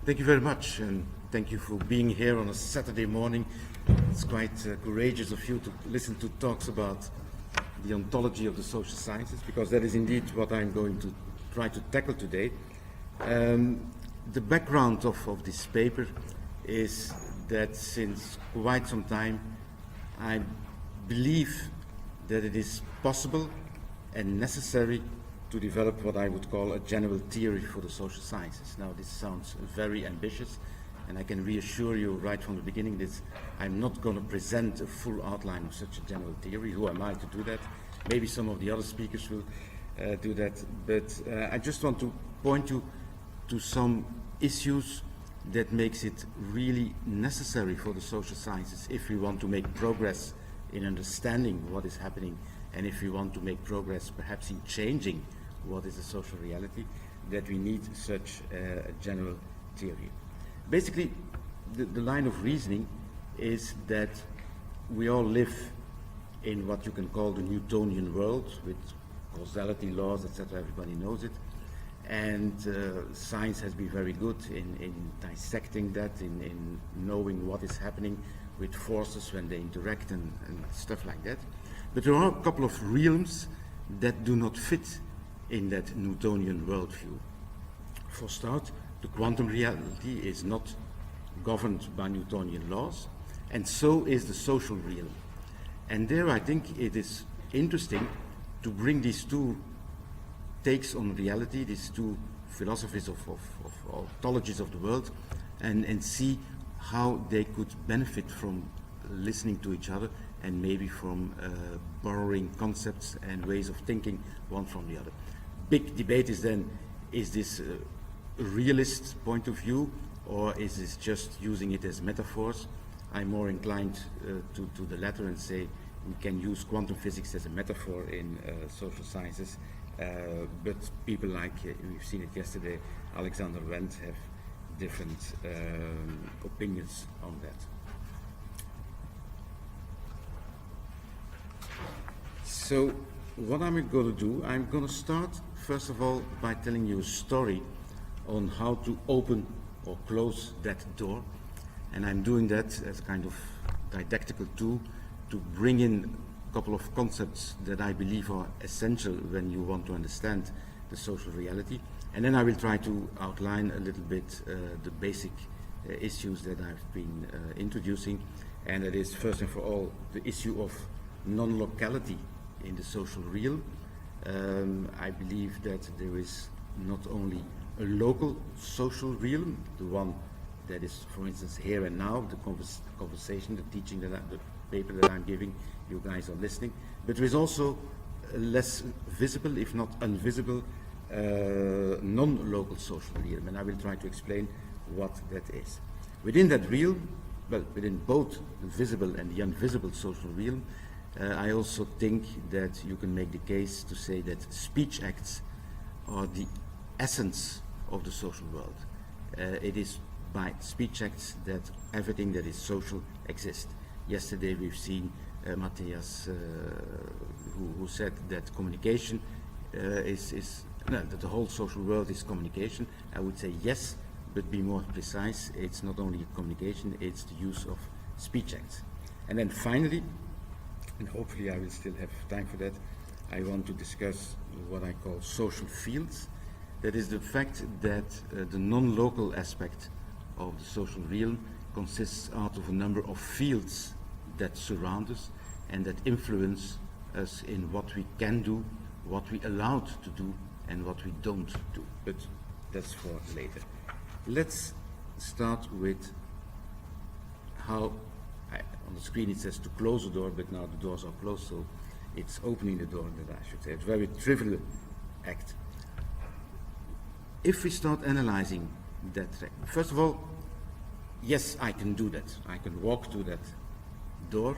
Thank you very much, and thank you for being here on a Saturday morning. It's quite courageous of you to listen to talks about the ontology of the social sciences, because that is indeed what I'm going to try to tackle today. The background of this paper is that since quite some time I believe that it is possible and necessary to develop what I would call a general theory for the social sciences. Now, this sounds very ambitious, and I can reassure you right from the beginning that I'm not going to present a full outline of such a general theory. Who am I to do that? Maybe some of the other speakers will do that, but I just want to point you to some issues that makes it really necessary for the social sciences if we want to make progress in understanding what is happening, and if we want to make progress perhaps in changing what is a social reality, that we need such a general theory. Basically, the line of reasoning is that we all live in what you can call the Newtonian world with causality laws, etc. Everybody knows it. And science has been very good in dissecting that, in knowing what is happening with forces when they interact and stuff like that. But there are a couple of realms that do not fit in that Newtonian worldview. For start, the quantum reality is not governed by Newtonian laws, and so is the social realm. And there I think it is interesting to bring these two takes on reality, these two philosophies of ontologies of the world, and see how they could benefit from listening to each other and maybe from borrowing concepts and ways of thinking one from the other. Big debate is then, is this a realist point of view, or is this just using it as metaphors? I'm more inclined to the latter and say we can use quantum physics as a metaphor in social sciences, but people like, we've seen it yesterday, Alexander Wendt have different opinions on that. So what I'm going to do, I'm going to start first of all by telling you a story on how to open or close that door, and I'm doing that as a kind of didactical tool to bring in a couple of concepts that I believe are essential when you want to understand the social reality, and then I will try to outline a little bit the basic issues that I've been introducing, and that is first and for all the issue of non-locality in the social realm. I believe that there is not only a local social realm, the one that is, for instance, here and now, the conversation, the teaching, the paper that I'm giving, you guys are listening, but there is also a less visible, if not invisible, non-local social realm, and I will try to explain what that is. Within that realm, well, within both the visible and the invisible social realm, I also think that you can make the case to say that speech acts are the essence of the social world. It is by speech acts that everything that is social exists. Yesterday we've seen Matthias who said that communication that the whole social world is communication. I would say yes, but be more precise. It's not only communication, it's the use of speech acts. And then finally, and hopefully I will still have time for that, I want to discuss what I call social fields. That is the fact that the non-local aspect of the social realm consists out of a number of fields that surround us and that influence us in what we can do, what we are allowed to do, and what we don't do. But that's for later. Let's start with how, on the screen it says to close the door, but now the doors are closed, so it's opening the door that I should say. It's a very trivial act. If we start analyzing that, first of all, yes, I can do that. I can walk to that door,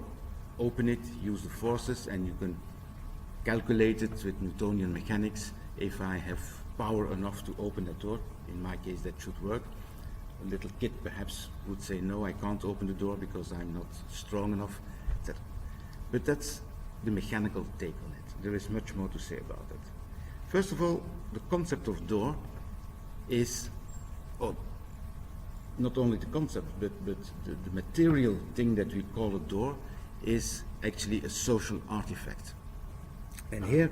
open it, use the forces, and you can calculate it with Newtonian mechanics if I have power enough to open that door. In my case, that should work. A little kid perhaps would say, no, I can't open the door because I'm not strong enough, etc. But that's the mechanical take on it. There is much more to say about it. First of all, the concept of door is, not only the concept, but the material thing that we call a door is actually a social artifact. And here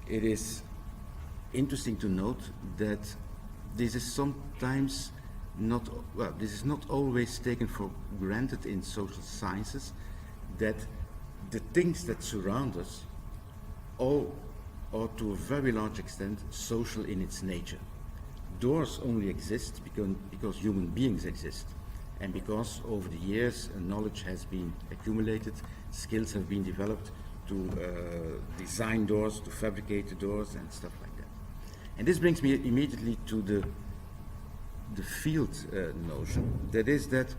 it is interesting to note that this is sometimes not, well, this is not always taken for granted in social sciences, that the things that surround us all are to a very large extent social in its nature. Doors only exist because human beings exist, and because over the years knowledge has been accumulated, skills have been developed to design doors, to fabricate the doors and stuff like that. And this brings me immediately to the field notion. That is that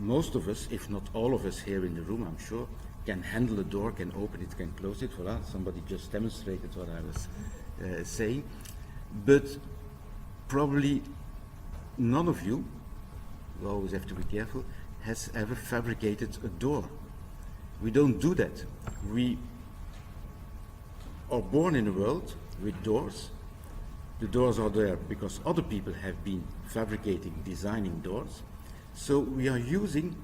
most of us, if not all of us here in the room, I'm sure, can handle a door, can open it, can close it. Voilà, somebody just demonstrated what I was saying. But probably none of you, we always have to be careful, has ever fabricated a door. We don't do that. We are born in a world with doors. The doors are there because other people have been fabricating, designing doors. So we are using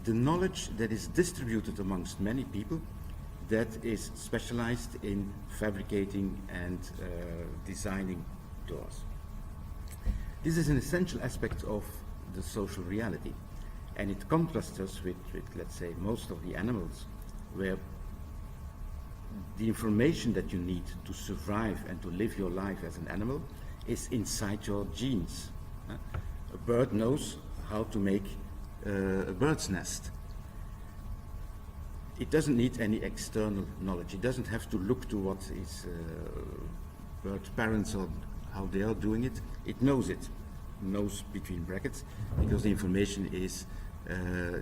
the knowledge that is distributed amongst many people that is specialized in fabricating and designing doors. This is an essential aspect of the social reality, and it contrasts us with, let's say, most of the animals, where the information that you need to survive and to live your life as an animal is inside your genes. A bird knows how to make a bird's nest. It doesn't need any external knowledge. It doesn't have to look to what is bird parents or how they are doing it. It knows it, knows between brackets, because the information is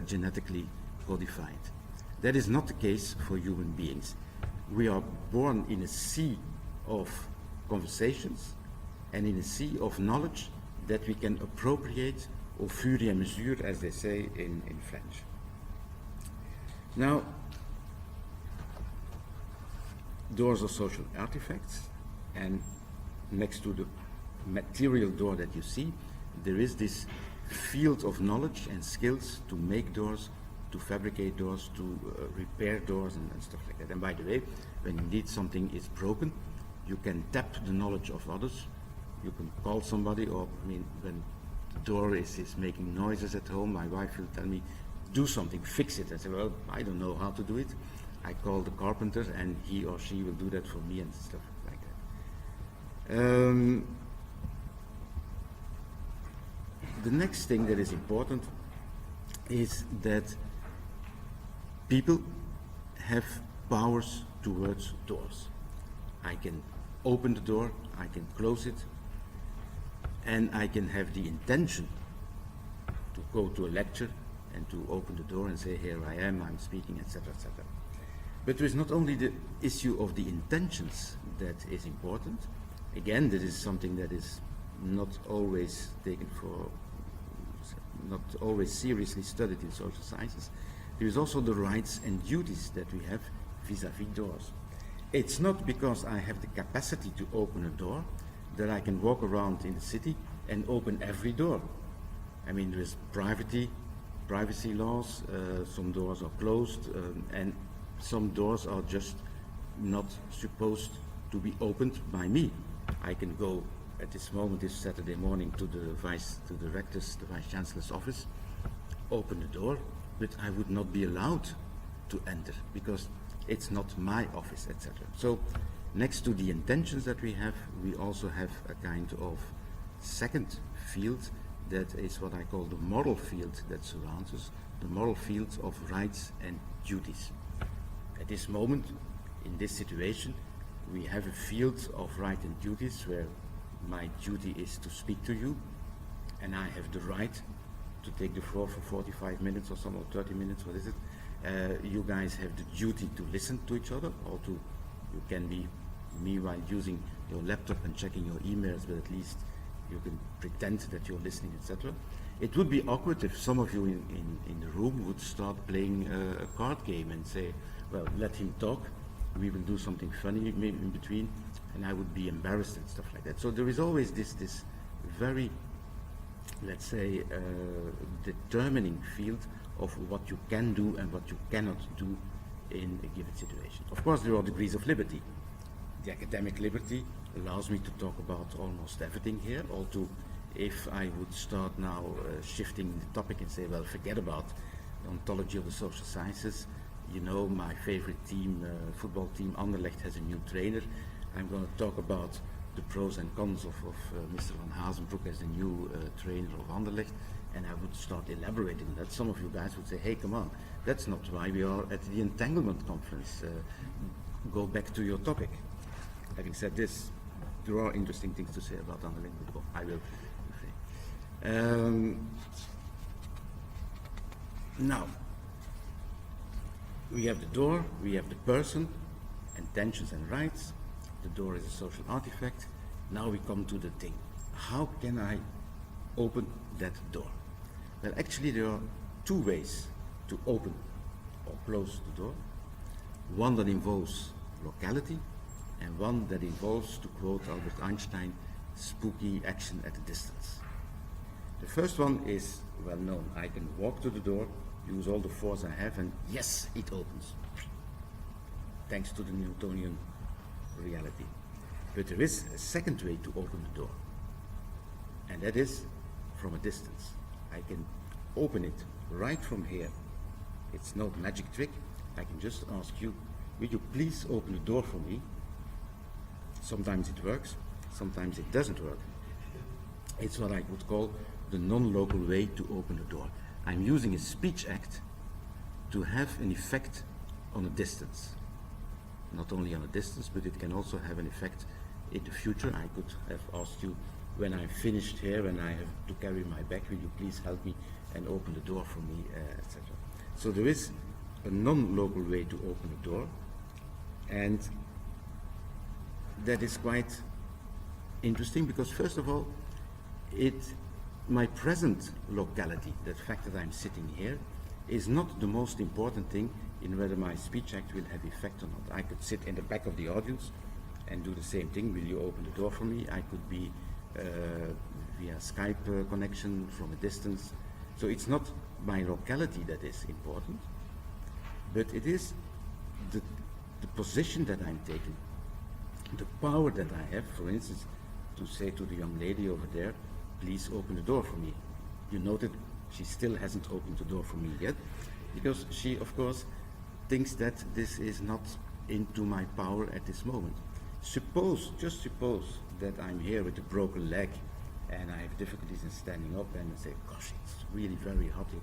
genetically codified. That is not the case for human beings. We are born in a sea of conversations and in a sea of knowledge that we can appropriate au fur et à mesure, as they say in French. Now, doors are social artifacts, and next to the material door that you see, there is this field of knowledge and skills to make doors, to fabricate doors, to repair doors and stuff like that. And by the way, when indeed something is broken, you can tap the knowledge of others. You can call somebody, or I mean, when the door is making noises at home, my wife will tell me, do something, fix it. I say, well, I don't know how to do it. I call the carpenter and he or she will do that for me and stuff like that. The next thing that is important is that people have powers towards doors. I can open the door, I can close it, and I can have the intention to go to a lecture and to open the door and say, here I am, I'm speaking, etc., etc. But there is not only the issue of the intentions that is important. Again, this is something that is not always taken for, not always seriously studied in social sciences. There is also the rights and duties that we have vis-à-vis doors. It's not because I have the capacity to open a door that I can walk around in the city and open every door. I mean, there is privacy laws, some doors are closed, and some doors are just not supposed to be opened by me. I can go at this moment, this Saturday morning, to the Vice Chancellor's office, open the door, but I would not be allowed to enter because it's not my office, etc. So next to the intentions that we have, we also have a kind of second field that is what I call the moral field that surrounds us, the moral field of rights and duties. At this moment, in this situation, we have a field of rights and duties where my duty is to speak to you, and I have the right to take the floor for 45 minutes or some, or 30 minutes, what is it? You guys have the duty to listen to each other, or to, you can be meanwhile using your laptop and checking your emails, but at least you can pretend that you're listening, etc. It would be awkward if some of you in the room would start playing a card game and say, well, let him talk, we will do something funny maybe in between, and I would be embarrassed and stuff like that. So there is always this very let's say, determining field of what you can do and what you cannot do in a given situation. Of course, there are degrees of liberty. The academic liberty allows me to talk about almost everything here, although if I would start now shifting the topic and say, well, forget about the ontology of the social sciences, you know, my favorite team, football team, Anderlecht, has a new trainer. I'm going to talk about the pros and cons of Mr. Van Hazenbroek as the new trainer of Anderlecht, and I would start elaborating that. Some of you guys would say, hey, come on, that's not why we are at the Entanglement conference. Go back to your topic. Having said this, there are interesting things to say about Anderlecht, but I will refrain. Now, we have the door, we have the person, intentions and rights. The door is a social artifact. Now we come to the thing. How can I open that door? Well, actually there are two ways to open or close the door. One that involves locality, and one that involves, to quote Albert Einstein, spooky action at a distance. The first one is well known. I can walk to the door, use all the force I have, and yes, it opens. Thanks to the Newtonian reality. But there is a second way to open the door, and that is from a distance. I can open it right from here. It's no magic trick. I can just ask you, will you please open the door for me? Sometimes it works, sometimes it doesn't work. It's what I would call the non-local way to open the door. I'm using a speech act to have an effect on a distance. Not only on a distance, but it can also have an effect in the future. I could have asked you, when I'm finished here and I have to carry my bag, will you please help me and open the door for me, etc. So there is a non-local way to open the door, and that is quite interesting because, first of all, my present locality, the fact that I'm sitting here, is not the most important thing in whether my speech act will have effect or not. I could sit in the back of the audience and do the same thing. Will you open the door for me? I could be via Skype connection from a distance. So it's not my locality that is important, but it is the position that I'm taking, the power that I have, for instance, to say to the young lady over there, please open the door for me. You noted she still hasn't opened the door for me yet, because she, of course, thinks that this is not into my power at this moment. Just suppose that I'm here with a broken leg and I have difficulties in standing up and I say, gosh, it's really very hot here.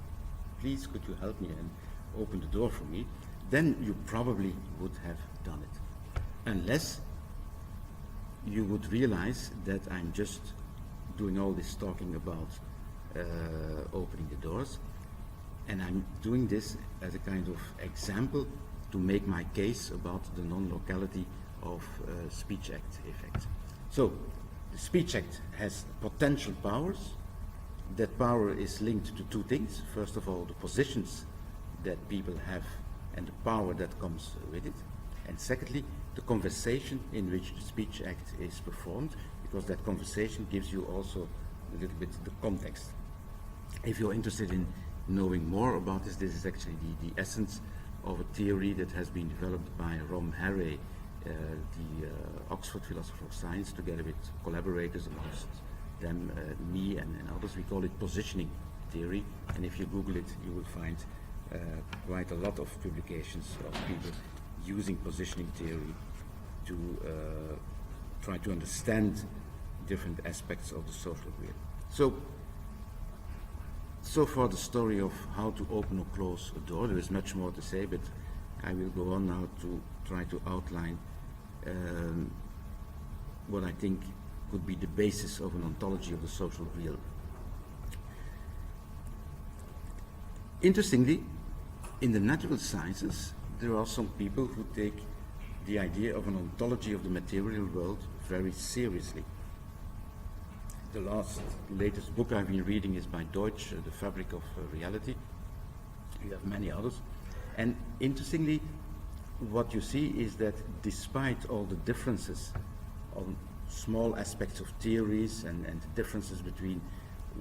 Please, could you help me and open the door for me? Then you probably would have done it. Unless you would realize that I'm just doing all this talking about opening the doors, and I'm doing this as a kind of example to make my case about the non-locality of speech act effect. So the speech act has potential powers. That power is linked to two things. First of all, the positions that people have and the power that comes with it. And secondly, the conversation in which the speech act is performed, because that conversation gives you also a little bit the context. If you're interested in knowing more about this, this is actually the essence of a theory that has been developed by Rom Harr, the Oxford philosopher of science, together with collaborators, amongst them me and others. We call it positioning theory, and if you Google it, you will find quite a lot of publications of people using positioning theory to try to understand different aspects of the social real. So far the story of how to open or close a door. There is much more to say, but I will go on now to try to outline what I think could be the basis of an ontology of the social real. Interestingly, in the natural sciences, there are some people who take the idea of an ontology of the material world very seriously. The latest book I've been reading is by Deutsch, The Fabric of Reality. You have many others. And interestingly, what you see is that despite all the differences on small aspects of theories and differences between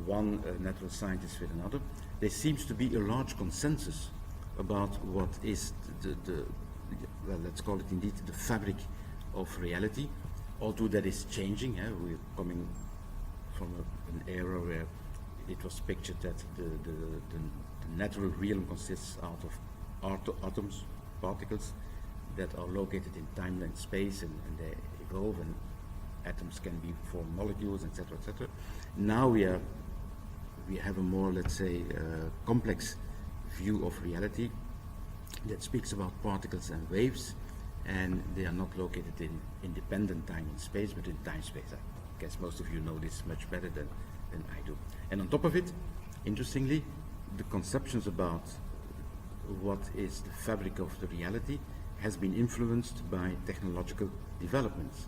one natural scientist with another, there seems to be a large consensus about what is well, let's call it indeed the fabric of reality, although that is changing. We're coming from an era where it was pictured that the natural realm consists out of atoms, particles, that are located in time and space, and they evolve, and atoms can form molecules, etc., etc. Now we have a more, let's say, complex view of reality that speaks about particles and waves, and they are not located in independent time and space, but in time-space. I guess most of you know this much better than I do. And on top of it, interestingly, the conceptions about what is the fabric of the reality has been influenced by technological developments.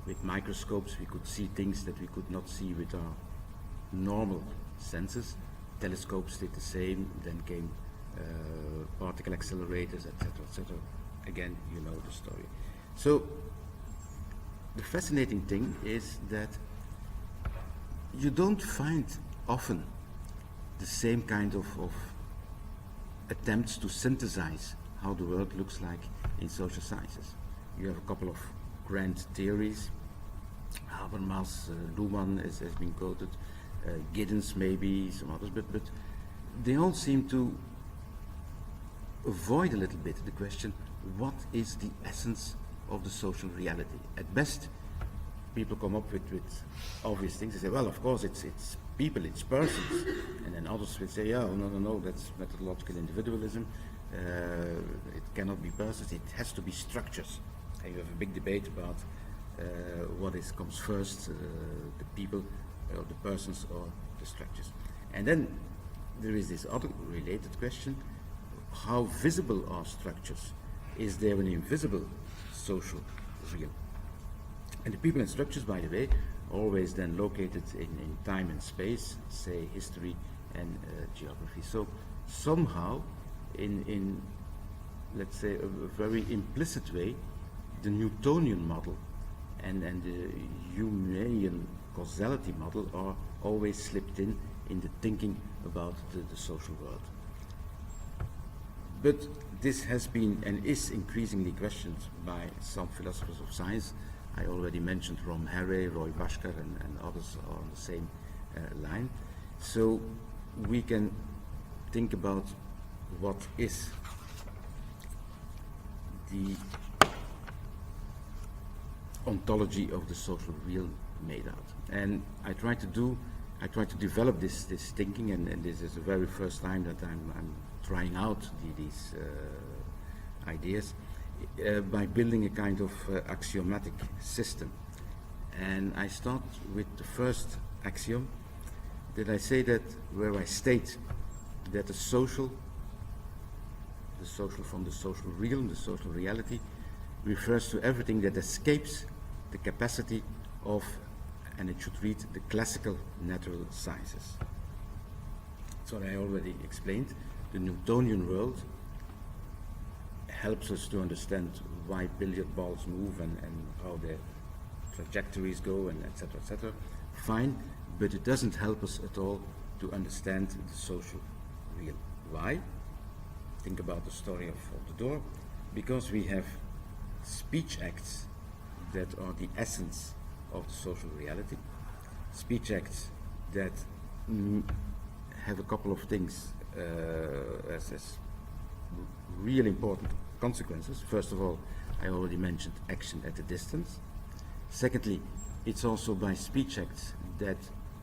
With microscopes, we could see things that we could not see with our normal senses. Telescopes did the same, then came particle accelerators, etc., etc. Again, you know the story. So the fascinating thing is that you don't find often the same kind of attempts to synthesize how the world looks like in social sciences. You have a couple of grand theories. Habermas, Luhmann has been quoted, Giddens maybe, some others, but they all seem to avoid a little bit the question, what is the essence of the social reality? At best, people come up with obvious things. They say, well, of course, it's people, it's persons. And then others will say, yeah, no, that's methodological individualism. It cannot be persons, it has to be structures. And you have a big debate about what comes first, the people, or the persons, or the structures. And then there is this other related question, how visible are structures? Is there an invisible social real? And the people and structures, by the way, always then located in time and space, say history and geography. So somehow, in let's say a very implicit way, the Newtonian model and the Humean causality model are always slipped in the thinking about the social world. But this has been and is increasingly questioned by some philosophers of science. I already mentioned Rom Harr, Roy Bhaskar, and others are on the same line. So we can think about what is the ontology of the social real made out. And I try to develop this thinking, and this is the very first time that I'm trying out these ideas by building a kind of axiomatic system. And I start with the first axiom, that I say that where I state that the social from the social realm, the social reality, refers to everything that escapes the capacity of, and it should read, the classical natural sciences. So I already explained, the Newtonian world helps us to understand why billiard balls move and how their trajectories go, and etc., etc. Fine, but it doesn't help us at all to understand the social real. Why? Think about the story of the door. Because we have speech acts that are the essence of the social reality. Speech acts that have a couple of things as real important consequences. First of all, I already mentioned action at a distance. Secondly, it's also by speech acts that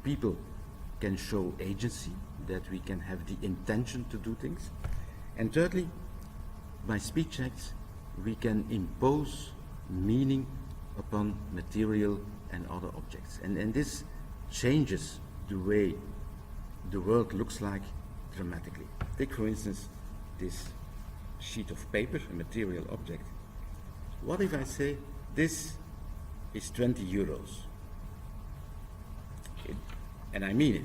people can show agency, that we can have the intention to do things. And thirdly, by speech acts, we can impose meaning upon material and other objects. And this changes the way the world looks like dramatically. Take, for instance, this sheet of paper, a material object. What if I say, this is 20 euros? And I mean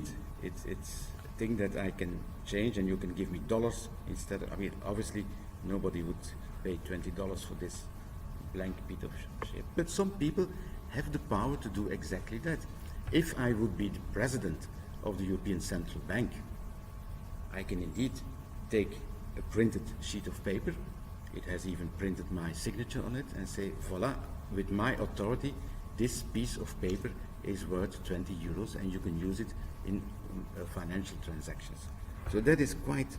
it. It's a thing that I can change, and you can give me dollars instead of, I mean, obviously nobody would pay $20 for this blank bit of shape. But some people have the power to do exactly that. If I would be the president of the European Central Bank. I can indeed take a printed sheet of paper, it has even printed my signature on it, and say, voila, with my authority, this piece of paper is worth 20 euros and you can use it in financial transactions. So that is quite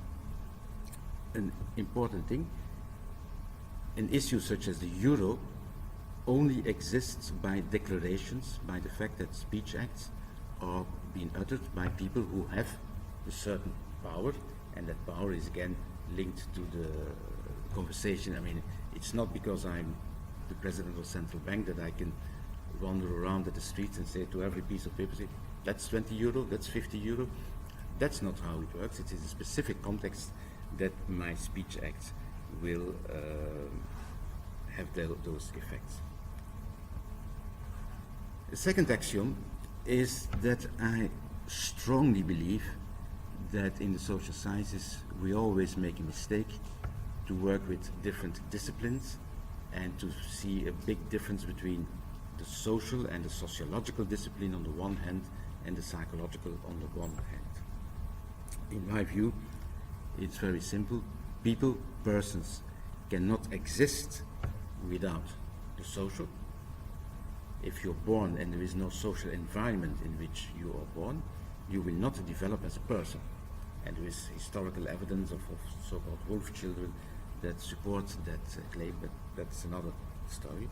an important thing. An issue such as the euro only exists by declarations, by the fact that speech acts are being uttered by people who have a certain power, and that power is again linked to the conversation. I mean, it's not because I'm the president of the central bank that I can wander around at the streets and say to every piece of paper, say, that's 20 euro, that's 50 euro. That's not how it works. It is a specific context that my speech acts will have those effects. The second axiom is that I strongly believe that in the social sciences we always make a mistake to work with different disciplines and to see a big difference between the social and the sociological discipline on the one hand and the psychological on the one hand. In my view, it's very simple. People, persons, cannot exist without the social. If you're born and there is no social environment in which you are born, you will not develop as a person. And there is historical evidence of so-called wolf children that support that claim, but that's another story.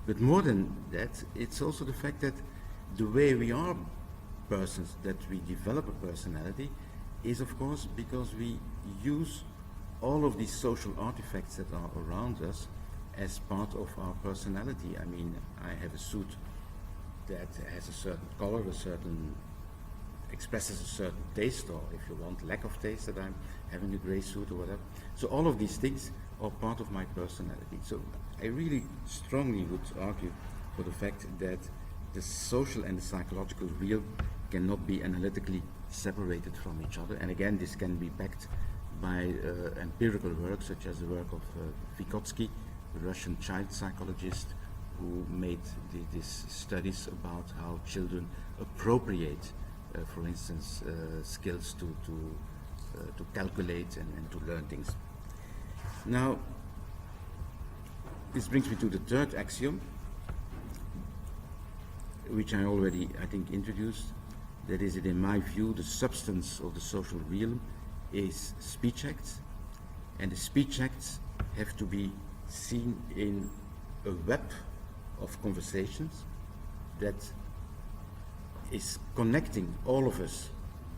But more than that, it's also the fact that the way we are persons, that we develop a personality, is of course because we use all of these social artifacts that are around us as part of our personality. I mean, I have a suit that has a certain color, a certain expresses a certain taste, or if you want, lack of taste, that I'm having a gray suit or whatever. So all of these things are part of my personality. So I really strongly would argue for the fact that the social and the psychological real cannot be analytically separated from each other. And again, this can be backed by empirical work, such as the work of Vygotsky, the Russian child psychologist, who made these studies about how children appropriate, for instance, skills to calculate and to learn things. Now, this brings me to the third axiom, which I already, I think, introduced. That is that in my view, the substance of the social realm is speech acts, and the speech acts have to be seen in a web of conversations that is connecting all of us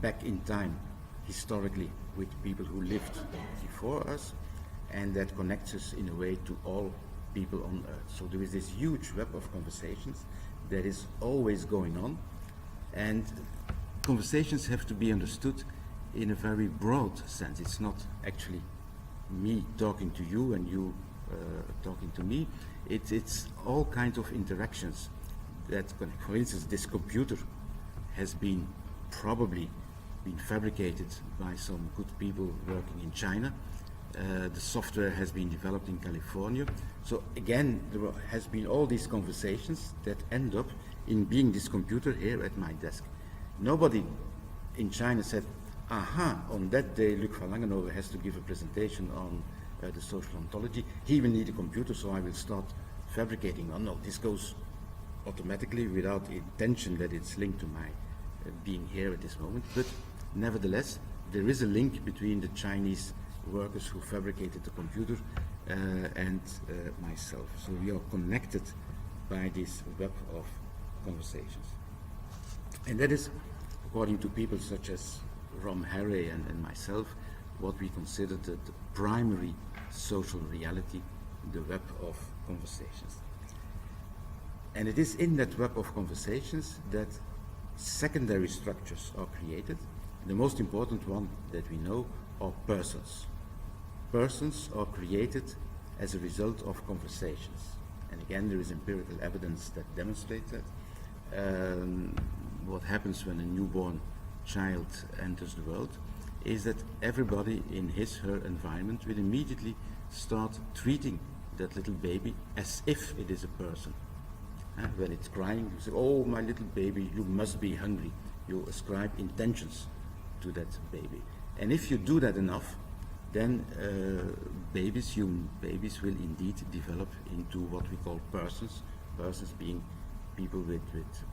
back in time historically with people who lived before us, and that connects us in a way to all people on earth. So there is this huge web of conversations that is always going on, and conversations have to be understood in a very broad sense. It's not actually me talking to you and you talking to me. It's all kinds of interactions that connect. For instance, this computer has been probably been fabricated by some good people working in China. The software has been developed in California. So again, there has been all these conversations that end up in being this computer here at my desk. Nobody in China said, aha, on that day Luk Van Langenhove has to give a presentation on the social ontology. He will need a computer, so I will start fabricating. Oh no, this goes automatically without intention that it's linked to my being here at this moment. But nevertheless, there is a link between the Chinese workers who fabricated the computer and myself. So we are connected by this web of conversations. And that is, according to people such as Rom Harr and myself, what we consider the primary social reality, the web of conversations. And it is in that web of conversations that secondary structures are created. The most important one that we know are persons. Persons are created as a result of conversations. And again, there is empirical evidence that demonstrates that. What happens when a newborn child enters the world is that everybody in his/her environment will immediately start treating that little baby as if it is a person. When it's crying, you say, oh, my little baby, you must be hungry. You ascribe intentions to that baby. And if you do that enough, then human babies will indeed develop into what we call persons. Persons being people with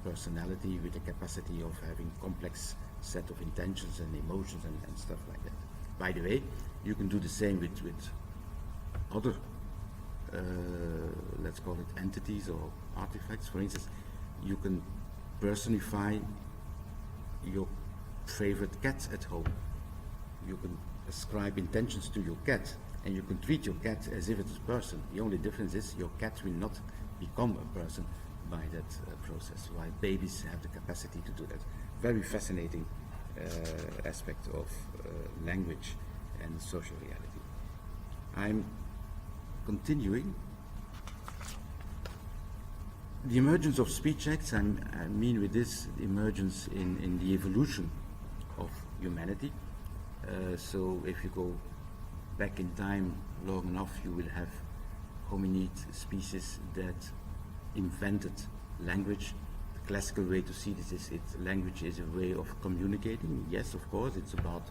personality, with the capacity of having complex set of intentions and emotions and stuff like that. By the way, you can do the same with other, let's call it entities or artifacts. For instance, you can personify your favorite cat at home. You can ascribe intentions to your cat, and you can treat your cat as if it's a person. The only difference is your cat will not become a person by that process, while babies have the capacity to do that. Very fascinating aspect of language and social reality. I'm continuing. The emergence of speech acts, I mean with this, the emergence in the evolution of humanity. So if you go back in time long enough, you will have hominid species that invented language. The classical way to see this is language is a way of communicating. Yes, of course, it's about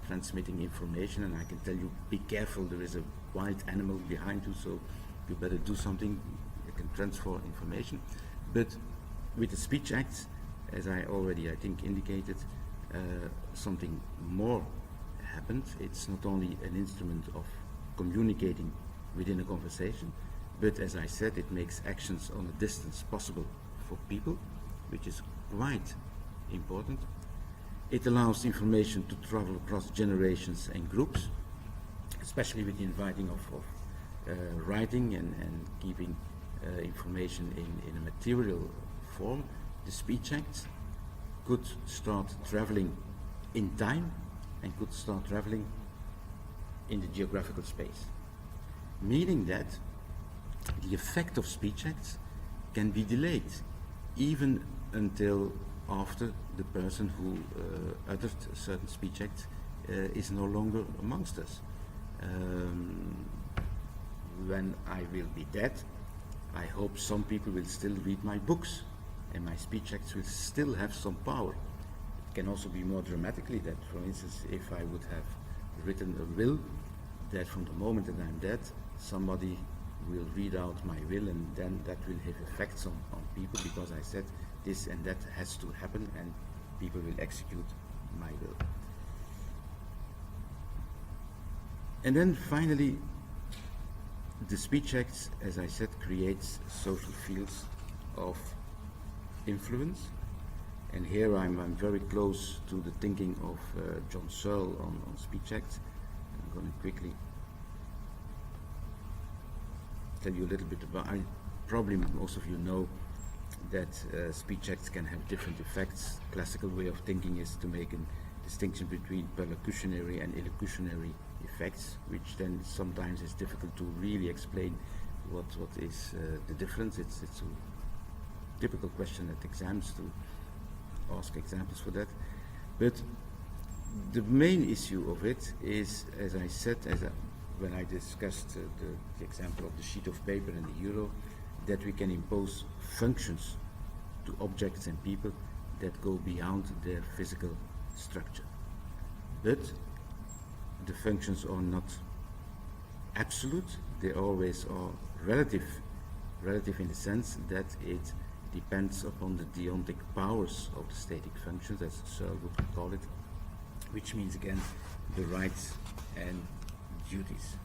transmitting information, and I can tell you, be careful, there is a wild animal behind you, so you better do something. You can transfer information. But with the speech acts, as I already, I think, indicated, something more happened. It's not only an instrument of communicating within a conversation, but as I said, it makes actions on a distance possible for people, which is quite important. It allows information to travel across generations and groups, especially with the inviting of writing and keeping information in a material form. The speech acts could start traveling in time and could start traveling in the geographical space, meaning that the effect of speech acts can be delayed even until after the person who uttered a certain speech act is no longer amongst us. When I will be dead, I hope some people will still read my books, and my speech acts will still have some power. It can also be more dramatically that, for instance, if I would have written a will, that from the moment that I'm dead, somebody will read out my will, and then that will have effects on people, because I said this and that has to happen, and people will execute my will. And then finally, the speech acts, as I said, creates social fields of influence. And here I'm very close to the thinking of John Searle on speech acts. I'm going to quickly tell you a little bit about, probably most of you know that speech acts can have different effects. Classical way of thinking is to make a distinction between perlocutionary and illocutionary effects, which then sometimes is difficult to really explain what is the difference. It's a typical question at exams to ask examples for that. But the main issue of it is, as I said, when I discussed the example of the sheet of paper and the euro, that we can impose functions to objects and people that go beyond their physical structure. But the functions are not absolute, they always are relative in the sense that it depends upon the deontic powers of the static functions, as Searle would call it, which means again the rights and duties.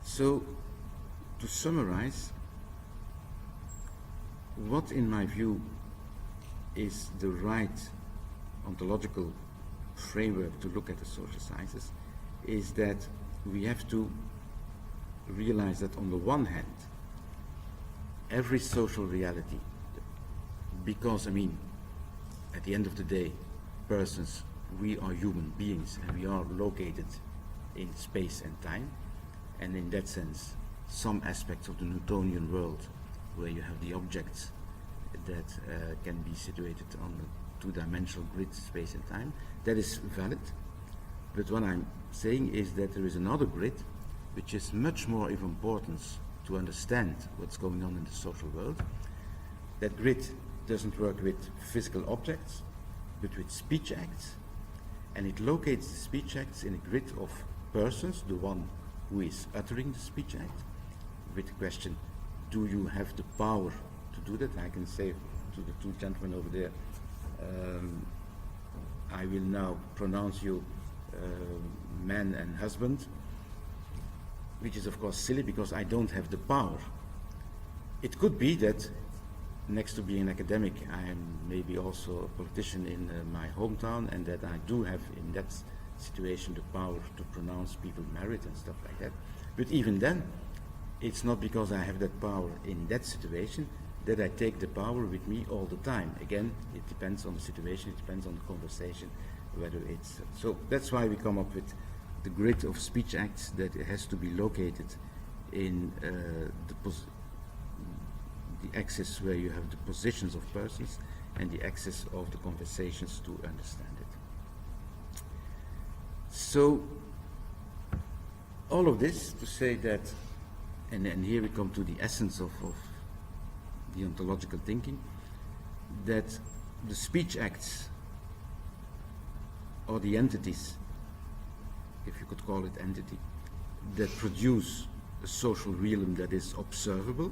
So, to summarize, what in my view is the right ontological framework to look at the social sciences is that we have to realize that on the one hand, every social reality, because at the end of the day, persons, we are human beings and we are located in space and time, and in that sense, some aspects of the Newtonian world where you have the objects that can be situated on the two-dimensional grid, space and time, that is valid. But what I'm saying is that there is another grid which is much more of importance to understand what's going on in the social world. That grid doesn't work with physical objects, but with speech acts, and it locates the speech acts in a grid of persons, the one who is uttering the speech act, with the question, do you have the power to do that? I can say to the two gentlemen over there, I will now pronounce you man and husband, which is of course silly because I don't have the power. It could be that next to being an academic, I am maybe also a politician in my hometown, and that I do have in that situation the power to pronounce people married and stuff like that. But even then, it's not because I have that power in that situation that I take the power with me all the time. Again, it depends on the situation, it depends on the conversation, whether it's... So that's why we come up with the grid of speech acts that it has to be located in the axis where you have the positions of persons and the axis of the conversations to understand it. So all of this to say that, and here we come to the essence of the ontological thinking, that the speech acts or the entities, if you could call it entity, that produce a social realm that is observable,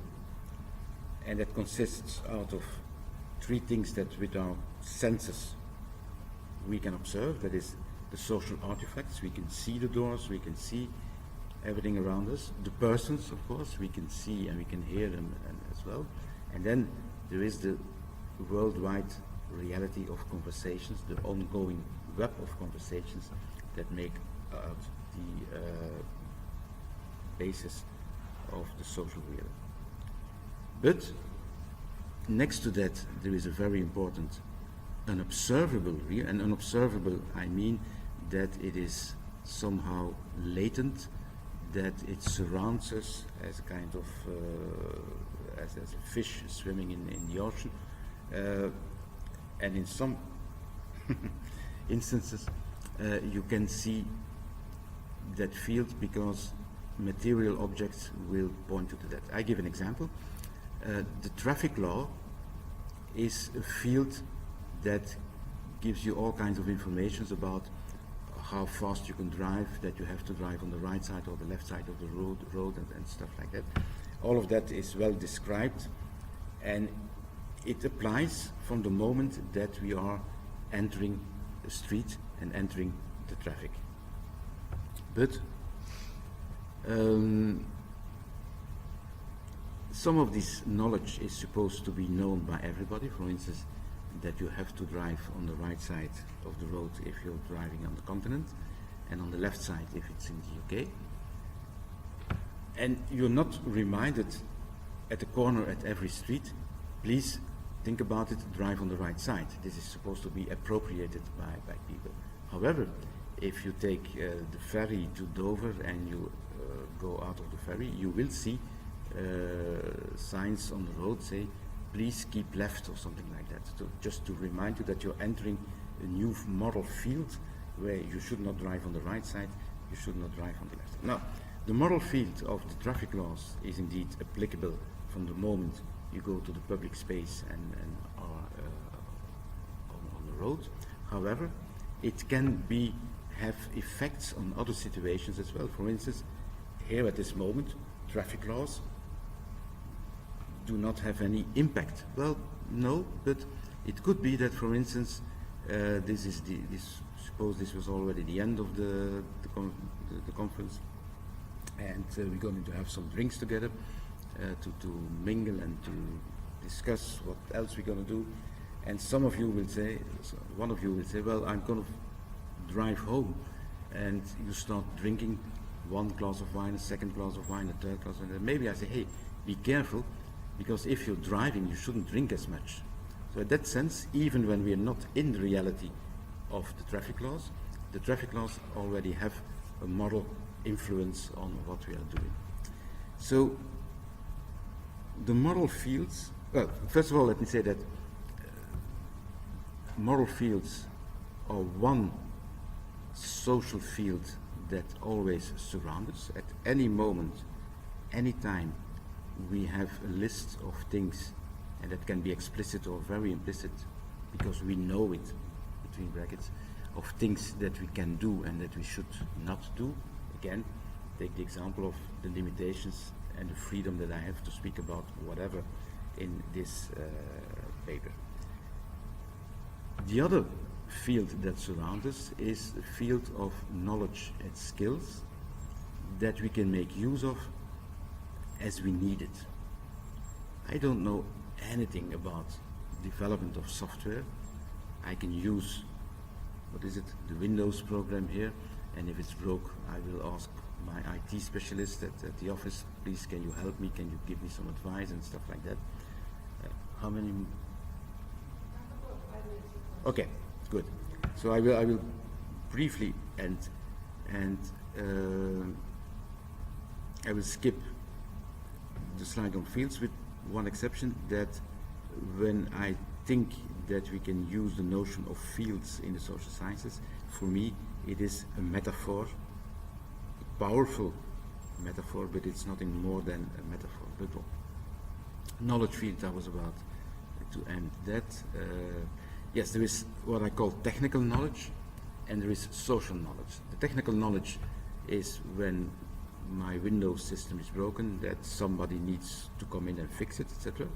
and that consists out of three things that with our senses we can observe. That is the social artifacts, we can see the doors, we can see everything around us. The persons, of course, we can see and we can hear them as well. And then there is the worldwide reality of conversations, the ongoing web of conversations that make out the basis of the social reality. But next to that, there is a very important unobservable real, and unobservable I mean that it is somehow latent, that it surrounds us as a kind of as a fish swimming in the ocean, and in some instances you can see that field because material objects will point to that. I give an example. The traffic law is a field that gives you all kinds of information about how fast you can drive, that you have to drive on the right side or the left side of the road and stuff like that. All of that is well described, and it applies from the moment that we are entering the street and entering the traffic. But some of this knowledge is supposed to be known by everybody. For instance, that you have to drive on the right side of the road if you're driving on the continent, and on the left side if it's in the UK. And you're not reminded at the corner at every street, please think about it, drive on the right side. This is supposed to be appropriated by people. However, if you take the ferry to Dover and you go out of the ferry, you will see signs on the road say, please keep left or something like that. So just to remind you that you're entering a new moral field where you should not drive on the right side, you should not drive on the left. Now, the moral field of the traffic laws is indeed applicable from the moment you go to the public space and are on the road. However, it can have effects on other situations as well. For instance, here at this moment, traffic laws do not have any impact. Well, no, but it could be that, for instance, suppose this was already the end of the conference, and we're going to have some drinks together to mingle and to discuss what else we're going to do. And some of you will say, one of you will say, well, I'm going to drive home, and you start drinking one glass of wine, a second glass of wine, a third glass, and maybe I say, hey, be careful, because if you're driving, you shouldn't drink as much. So in that sense, even when we are not in the reality of the traffic laws already have a moral influence on what we are doing. So the moral fields, well, first of all, let me say that moral fields are one social field that always surrounds us. At any moment, any time, we have a list of things, and that can be explicit or very implicit, because we know it, between brackets, of things that we can do and that we should not do. Again, take the example of the limitations and the freedom that I have to speak about whatever in this paper. The other field that surrounds us is the field of knowledge and skills that we can make use of as we need it. I don't know anything about development of software. I can use, what is it, the Windows program here, and if it's broke, I will ask my IT specialist at the office, please can you help me, can you give me some advice and stuff like that. How many? Okay, good. So I will briefly end, and I will skip the slide on fields with one exception, that when I think that we can use the notion of fields in the social sciences, for me it is a metaphor, a powerful metaphor, but it's nothing more than a metaphor. But knowledge field, I was about to end that. Yes, there is what I call technical knowledge, and there is social knowledge. The technical knowledge is when my Windows system is broken, that somebody needs to come in and fix it, etc.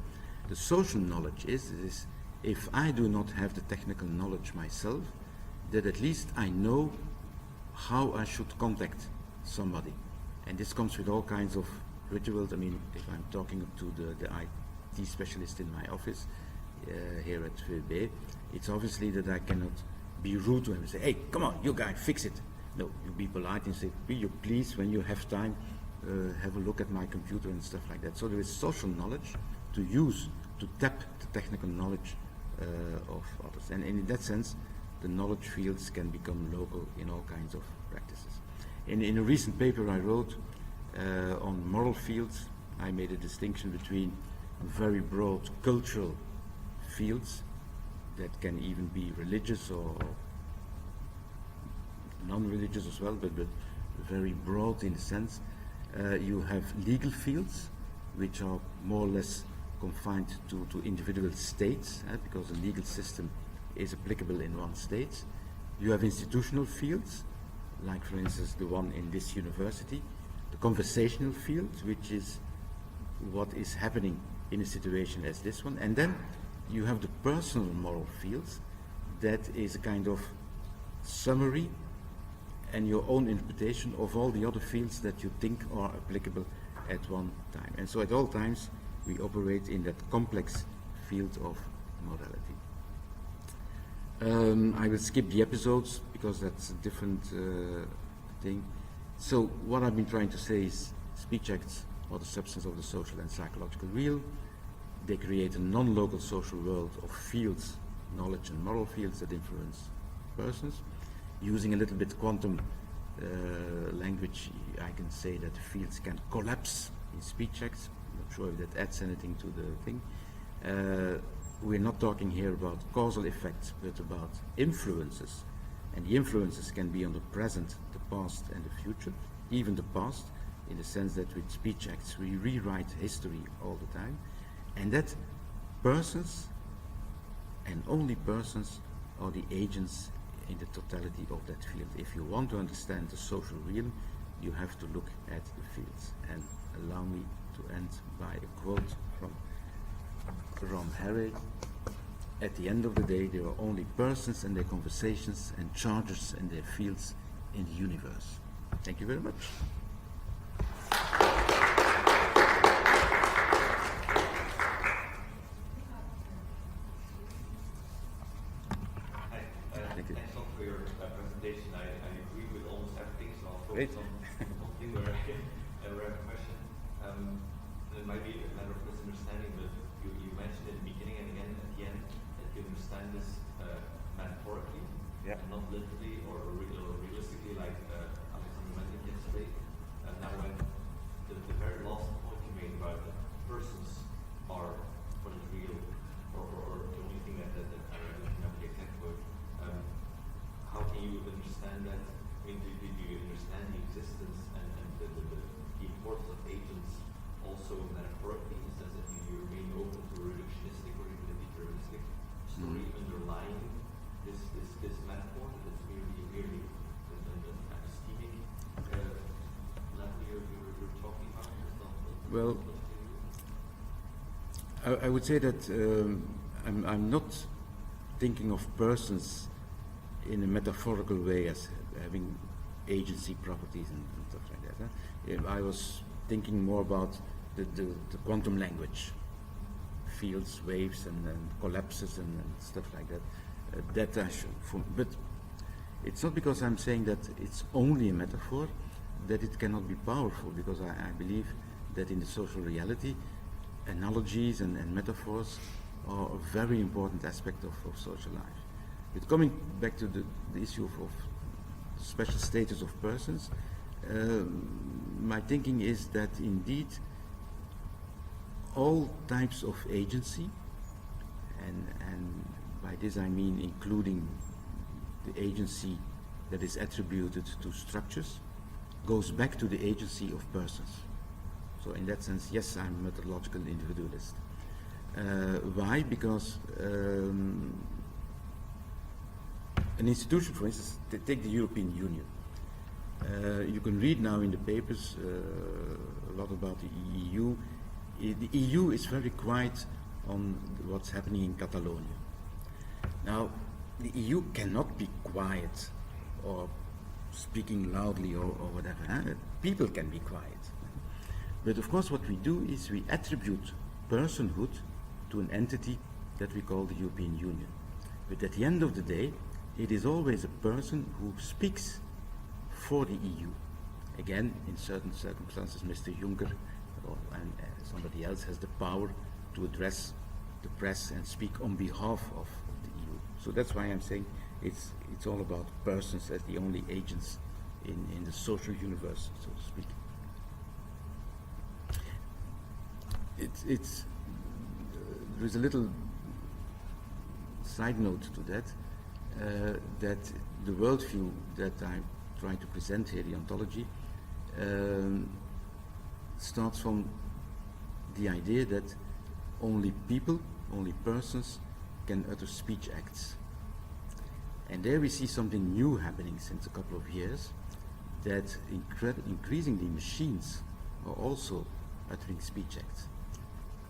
The social knowledge is if I do not have the technical knowledge myself, that at least I know how I should contact somebody. And this comes with all kinds of rituals. I mean, if I'm talking to the IT specialist in my office here at Vrije, it's obviously that I cannot be rude to him and say, hey, come on, you guy, fix it. No, you be polite and say, will you please, when you have time, have a look at my computer and stuff like that. So there is social knowledge to use, to tap the technical knowledge of others. And in that sense, the knowledge fields can become local in all kinds of practices. In a recent paper I wrote on moral fields, I made a distinction between very broad cultural fields that can even be religious or non-religious as well, but very broad in the sense. You have legal fields, which are more or less confined to individual states, because the legal system is applicable in one state. You have institutional fields, like for instance the one in this university, the conversational field, which is what is happening in a situation as this one, and then you have the personal moral fields, that is a kind of summary and your own interpretation of all the other fields that you think are applicable at one time. And so at all times we operate in that complex field of morality. I will skip the episodes because that's a different thing. So what I've been trying to say is speech acts are the substance of the social and psychological real. They create a non-local social world of fields, knowledge and moral fields that influence persons. Using a little bit quantum language, I can say that fields can collapse in speech acts. I'm not sure if that adds anything to the thing. We're not talking here about causal effects, but about influences. And the influences can be on the present, the past and the future, even the past, in the sense that with speech acts we rewrite history all the time. And that persons, and only persons, are the agents in the totality of that field. If you want to understand the social realm, you have to look at the fields. And allow me to end by a quote from Rom Harr. At the end of the day, there are only persons and their conversations and charges and their fields in the universe. Thank you very much. Thanks a lot for your presentation. I agree with almost everything, so I'll Great. focus on something where I have a question. It might be a matter of misunderstanding, but you mentioned at the beginning and again at the end that you understand this metaphorically, and not literally or realistically, like Alexander mentioned yesterday. Well, I would say that I'm not thinking of persons in a metaphorical way as having agency properties and stuff like that. I was thinking more about the quantum language, fields, waves, and collapses and stuff like that. But it's not because I'm saying that it's only a metaphor that it cannot be powerful, because I believe that in the social reality, analogies and metaphors are a very important aspect of social life. But coming back to the issue of special status of persons, my thinking is that indeed all types of agency, and by this I mean including the agency that is attributed to structures, goes back to the agency of persons. So in that sense, yes, I'm a methodological individualist. Why? Because an institution, for instance, take the European Union. You can read now in the papers a lot about the EU. The EU is very quiet on what's happening in Catalonia. Now, the EU cannot be quiet or speaking loudly or whatever. Huh? People can be quiet. But of course what we do is we attribute personhood to an entity that we call the European Union. But at the end of the day, it is always a person who speaks for the EU. Again, in certain circumstances, Mr. Juncker and somebody else has the power to address the press and speak on behalf of the EU. So that's why I'm saying it's all about persons as the only agents in the social universe, so to speak. There is a little side note to that, that the worldview that I try to present here, the ontology, starts from the idea that only people, only persons can utter speech acts. And there we see something new happening since a couple of years, that increasingly machines are also uttering speech acts,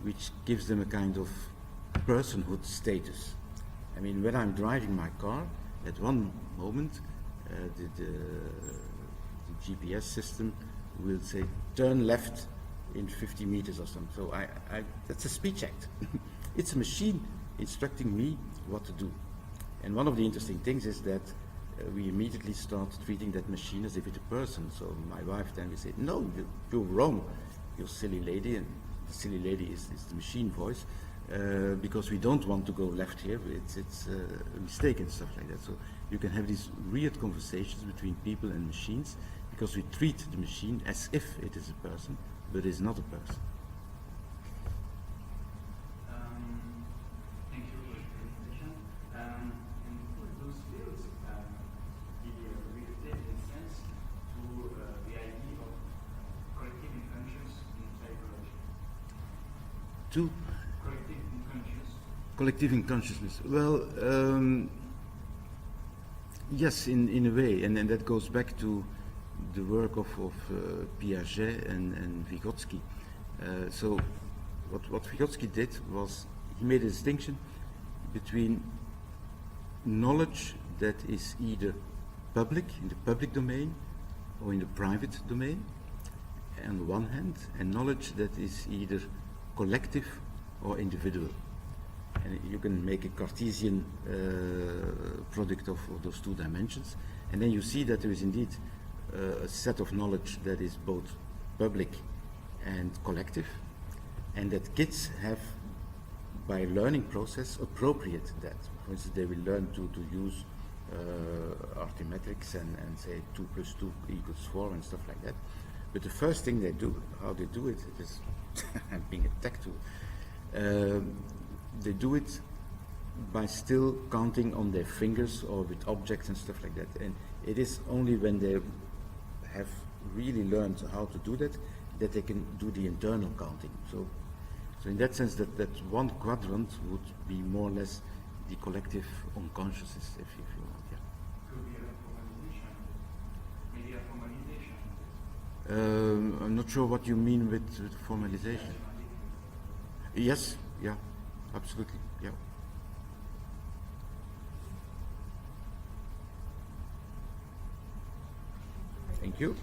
which gives them a kind of personhood status. I mean, when I'm driving my car, at one moment the GPS system will say, turn left in 50 meters or something. So that's a speech act. It's a machine instructing me what to do. And one of the interesting things is that we immediately start treating that machine as if it's a person. So my wife then will say, no, you're wrong, you silly lady. And the silly lady is the machine voice, because we don't want to go left here. It's a mistake and stuff like that. So you can have these weird conversations between people and machines, because we treat the machine as if it is a person, but it is not a person. Thank you for the presentation. And for those fields, give you a related sense to the idea of collective unconscious in psychology. To Collective unconscious. collective unconsciousness. Well, yes, in a way, and that goes back to the work of Piaget and Vygotsky. So what Vygotsky did was he made a distinction between knowledge that is either public, in the public domain, or in the private domain, on the one hand, and knowledge that is either collective or individual. And you can make a Cartesian product of those two dimensions, and then you see that there is indeed a set of knowledge that is both public and collective, and that kids have, by learning process, appropriate that. For instance, they will learn to use arithmetics and say 2 + 2 = 4 and stuff like that. But the first thing they do, how they do it, is I'm being attacked to. They do it by still counting on their fingers or with objects and stuff like that. And it is only when they have really learned how to do that that they can do the internal counting. So in that sense, that one quadrant would be more or less the collective unconsciousness, if you want. Yeah. Could be a formalization, maybe a formalization. I'm not sure what you mean with formalization. Yes, yeah, absolutely, yeah. Thank you.